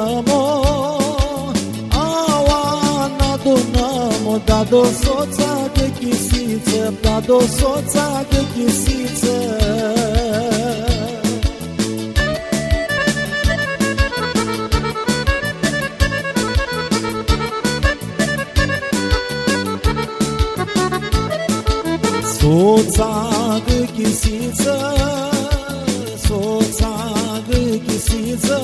adunăm-o, adunăm-o, da-do soța de chisiță, da-do soța de chisiță. Soța de chisiță, soța de chisiță,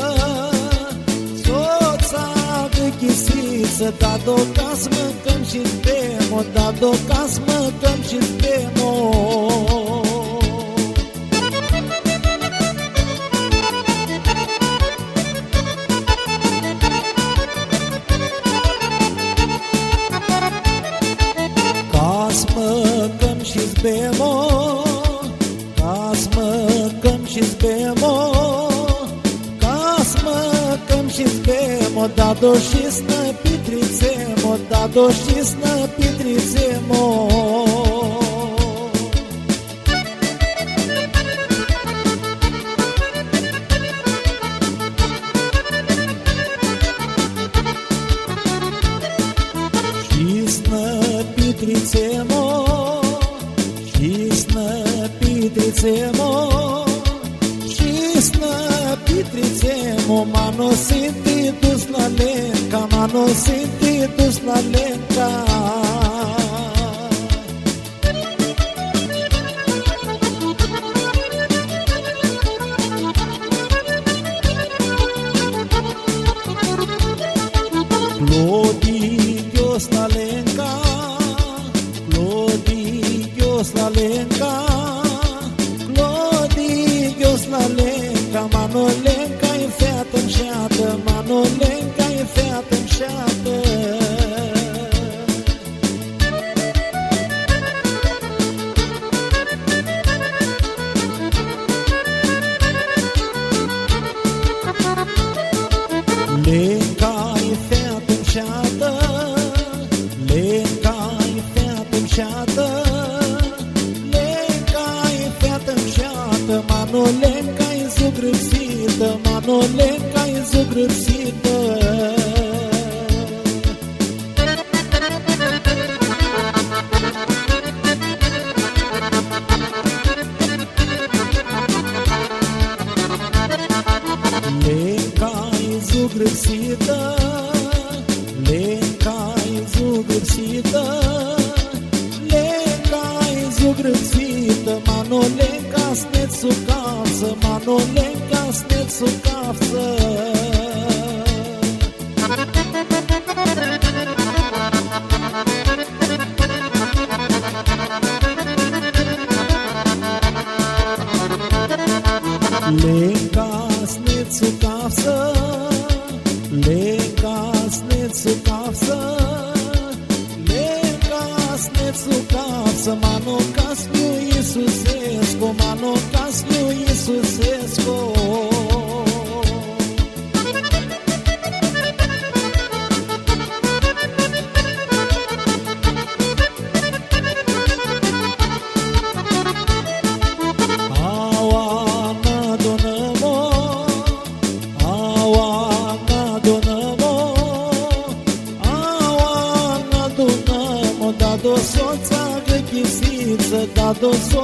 soța de chisiță, da-do ca să mâncăm și-ți bem-o, da-do ca să mâncăm și-ți bem-o. Ca-s mâncăm și-ți bem-o, ca-s mâncăm și-ți bem-o, ca-s mâncăm și-ți bem-o, da-do și-ți năpitrițem-o, da-do și-ți năpitrițem-o. Și-ți năpitrițem-o, și-ți năpitrițem-o, și-ți năpitrițem-o, mano sinti dus la lenca, mano sinti dus la lenca. Glodios la lenca, glodios la lenca, glodios la lenca, mano lenca-i feată-nșeată, mano lenca-i feată-nșeată. Lenca-i feată-nșeată, lenca-i feată-nșeată, lenca-i feată-nșeată, mano lenca-i zugrâpsită, mano lenca-i zugrâpsită. Lenca-i zugrâpsită, lenca-i zugrâpsită, lenca-i zugrâpsită, mano lenca snețucavță, mano lenca snețucavță. Lenca snețucavță, lenca snețucavță, lenca snețucavță, mano casliu Iisusescu, mano casliu Iisusescu. Da-do soța de chisiță, da-do soța